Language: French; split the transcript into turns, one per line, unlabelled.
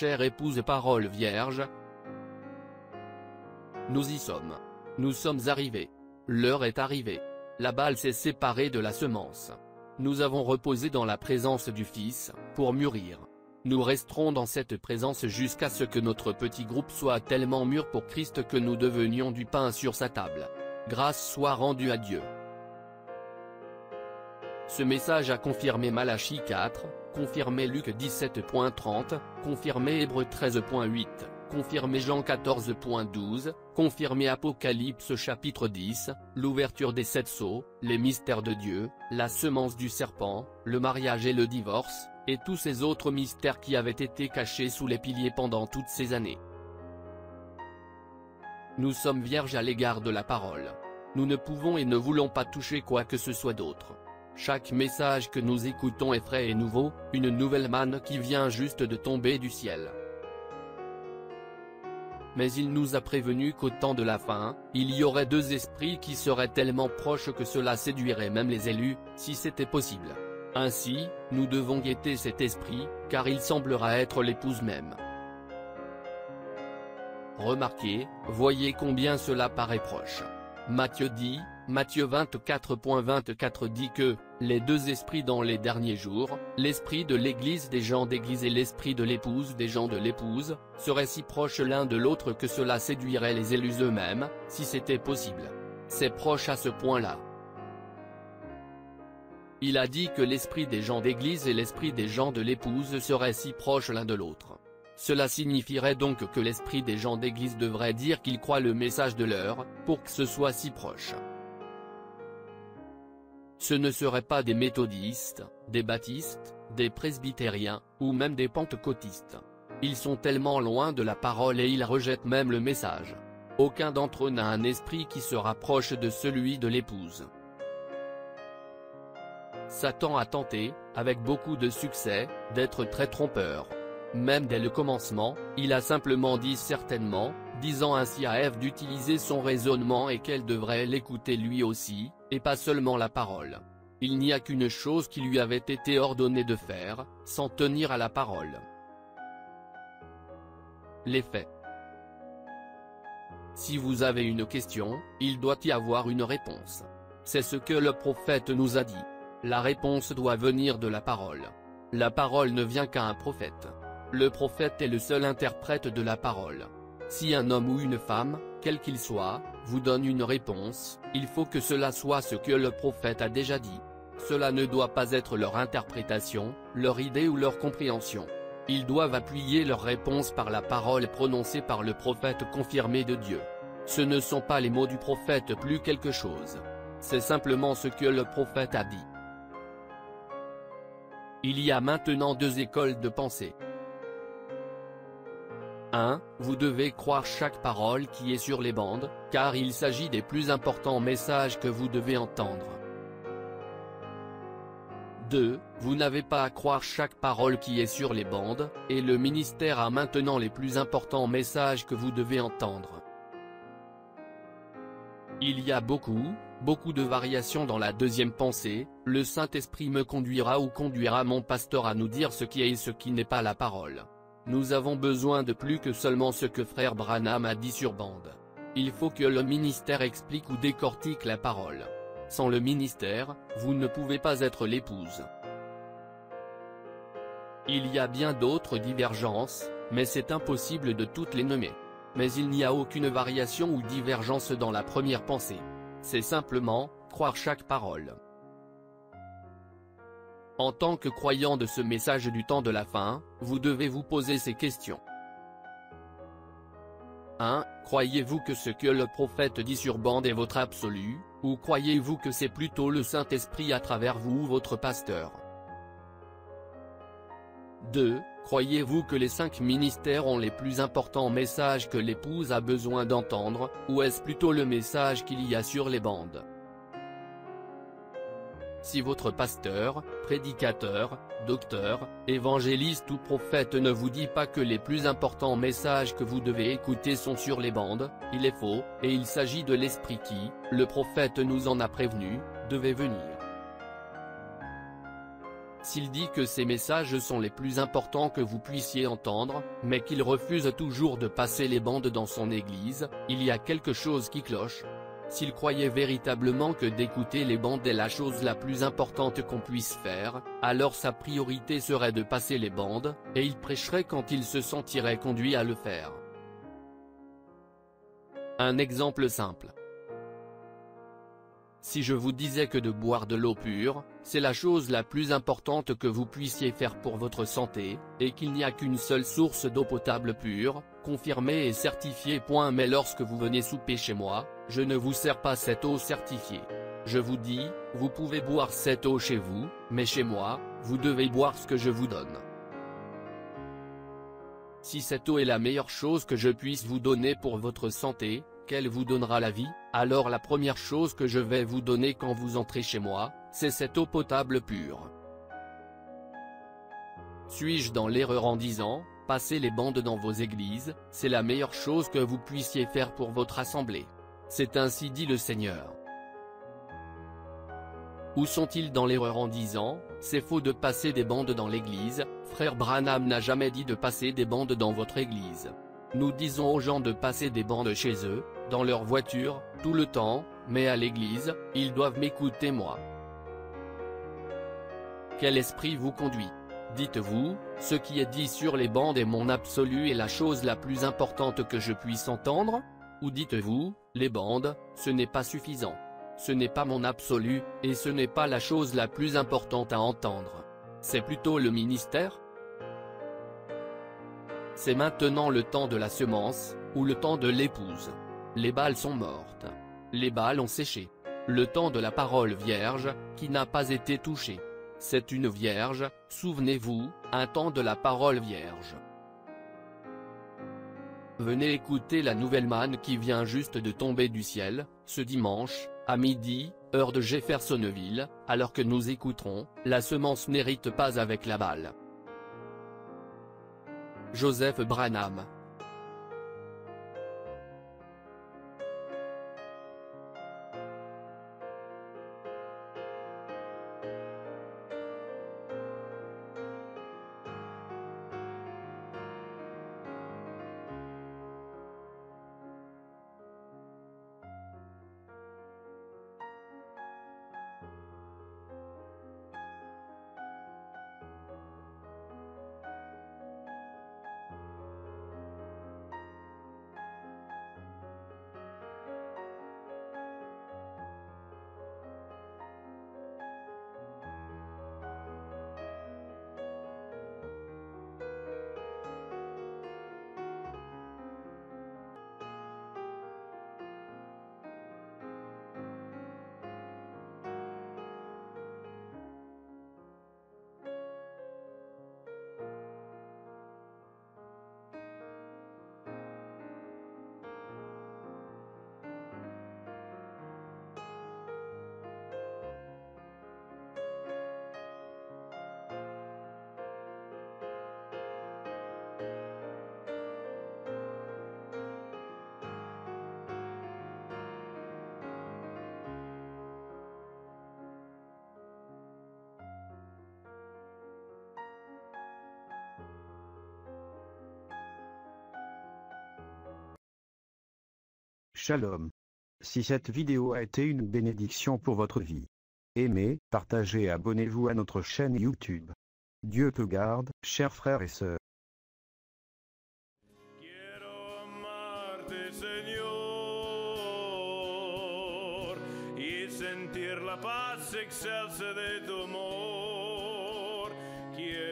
chère épouse parole vierge. Nous y sommes. Nous sommes arrivés. L'heure est arrivée. La balle s'est séparée de la semence. Nous avons reposé dans la présence du Fils, pour mûrir. Nous resterons dans cette présence jusqu'à ce que notre petit groupe soit tellement mûr pour Christ que nous devenions du pain sur sa table. Grâce soit rendue à Dieu. Ce message a confirmé Malachie 4, confirmé Luc 17.30, confirmé Hébreux 13.8, confirmé Jean 14.12, confirmé Apocalypse chapitre 10, l'ouverture des 7 sceaux, les mystères de Dieu, la semence du serpent, le mariage et le divorce, et tous ces autres mystères qui avaient été cachés sous les piliers pendant toutes ces années. Nous sommes vierges à l'égard de la parole. Nous ne pouvons et ne voulons pas toucher quoi que ce soit d'autre. Chaque message que nous écoutons est frais et nouveau, une nouvelle manne qui vient juste de tomber du ciel. Mais il nous a prévenu qu'au temps de la fin, il y aurait 2 esprits qui seraient tellement proches que cela séduirait même les élus, si c'était possible. Ainsi, nous devons guetter cet esprit, car il semblera être l'épouse même. Remarquez, voyez combien cela paraît proche. Matthieu 24.24 dit que, les 2 esprits dans les derniers jours, l'esprit de l'église des gens d'église et l'esprit de l'épouse des gens de l'épouse, seraient si proches l'un de l'autre que cela séduirait les élus eux-mêmes, si c'était possible. C'est proche à ce point-là. Il a dit que l'esprit des gens d'église et l'esprit des gens de l'épouse seraient si proches l'un de l'autre. Cela signifierait donc que l'esprit des gens d'église devrait dire qu'ils croient le message de l'heure, pour que ce soit si proche. Ce ne seraient pas des méthodistes, des baptistes, des presbytériens, ou même des pentecôtistes. Ils sont tellement loin de la parole et ils rejettent même le message. Aucun d'entre eux n'a un esprit qui se rapproche de celui de l'épouse. Satan a tenté, avec beaucoup de succès, d'être très trompeur. Même dès le commencement, il a simplement dit certainement, disant ainsi à Ève d'utiliser son raisonnement et qu'elle devrait l'écouter lui aussi, et pas seulement la parole. Il n'y a qu'une chose qui lui avait été ordonnée de faire, s'en tenir à la parole. Les faits. Si vous avez une question, il doit y avoir une réponse. C'est ce que le prophète nous a dit. La réponse doit venir de la parole. La parole ne vient qu'à un prophète. Le prophète est le seul interprète de la parole. Si un homme ou une femme, quel qu'il soit, vous donne une réponse, il faut que cela soit ce que le prophète a déjà dit. Cela ne doit pas être leur interprétation, leur idée ou leur compréhension. Ils doivent appuyer leur réponse par la parole prononcée par le prophète confirmé de Dieu. Ce ne sont pas les mots du prophète plus quelque chose. C'est simplement ce que le prophète a dit. Il y a maintenant 2 écoles de pensée. 1. Vous devez croire chaque parole qui est sur les bandes, car il s'agit des plus importants messages que vous devez entendre. 2. Vous n'avez pas à croire chaque parole qui est sur les bandes, et le ministère a maintenant les plus importants messages que vous devez entendre. Il y a beaucoup de variations dans la deuxième pensée. Le Saint-Esprit me conduira ou conduira mon pasteur à nous dire ce qui est et ce qui n'est pas la parole. Nous avons besoin de plus que seulement ce que frère Branham a dit sur bande. Il faut que le ministère explique ou décortique la parole. Sans le ministère, vous ne pouvez pas être l'épouse. Il y a bien d'autres divergences, mais c'est impossible de toutes les nommer. Mais il n'y a aucune variation ou divergence dans la première pensée. C'est simplement, croire chaque parole. En tant que croyant de ce message du temps de la fin, vous devez vous poser ces questions. 1. Croyez-vous que ce que le prophète dit sur bande est votre absolu, ou croyez-vous que c'est plutôt le Saint-Esprit à travers vous ou votre pasteur? 2. Croyez-vous que les 5 ministères ont les plus importants messages que l'épouse a besoin d'entendre, ou est-ce plutôt le message qu'il y a sur les bandes? Si votre pasteur, prédicateur, docteur, évangéliste ou prophète ne vous dit pas que les plus importants messages que vous devez écouter sont sur les bandes, il est faux, et il s'agit de l'esprit qui, le prophète nous en a prévenu, devait venir. S'il dit que ces messages sont les plus importants que vous puissiez entendre, mais qu'il refuse toujours de passer les bandes dans son église, il y a quelque chose qui cloche. S'il croyait véritablement que d'écouter les bandes est la chose la plus importante qu'on puisse faire, alors sa priorité serait de passer les bandes, et il prêcherait quand il se sentirait conduit à le faire. Un exemple simple. Si je vous disais que de boire de l'eau pure, c'est la chose la plus importante que vous puissiez faire pour votre santé, et qu'il n'y a qu'une seule source d'eau potable pure, confirmée et certifiée. Mais lorsque vous venez souper chez moi, je ne vous sers pas cette eau certifiée. Je vous dis, vous pouvez boire cette eau chez vous, mais chez moi, vous devez boire ce que je vous donne. Si cette eau est la meilleure chose que je puisse vous donner pour votre santé, qu'elle vous donnera la vie, alors la première chose que je vais vous donner quand vous entrez chez moi, c'est cette eau potable pure. Suis-je dans l'erreur en disant, passez les bandes dans vos églises, c'est la meilleure chose que vous puissiez faire pour votre assemblée? C'est ainsi dit le Seigneur. Ou sont-ils dans l'erreur en disant, c'est faux de passer des bandes dans l'église? Frère Branham n'a jamais dit de passer des bandes dans votre église. Nous disons aux gens de passer des bandes chez eux, dans leur voiture, tout le temps, mais à l'église, ils doivent m'écouter moi. Quel esprit vous conduit? Dites-vous, ce qui est dit sur les bandes est mon absolu et la chose la plus importante que je puisse entendre? Ou dites-vous, les bandes, ce n'est pas suffisant. Ce n'est pas mon absolu, et ce n'est pas la chose la plus importante à entendre. C'est plutôt le ministère? C'est maintenant le temps de la semence, ou le temps de l'épouse. Les balles sont mortes. Les balles ont séché. Le temps de la parole vierge, qui n'a pas été touchée. C'est une vierge, souvenez-vous, un temps de la parole vierge. Venez écouter la nouvelle manne qui vient juste de tomber du ciel, ce dimanche, à midi, heure de Jeffersonville, alors que nous écouterons, la semence n'hérite pas avec la balle. Joseph Branham.
Shalom. Si cette vidéo a été une bénédiction pour votre vie, aimez, partagez et abonnez-vous à notre chaîne YouTube. Dieu te garde, chers frères et sœurs.
Quiero amarte, Señor, y sentir la paz excelsa de tu amor. Quiero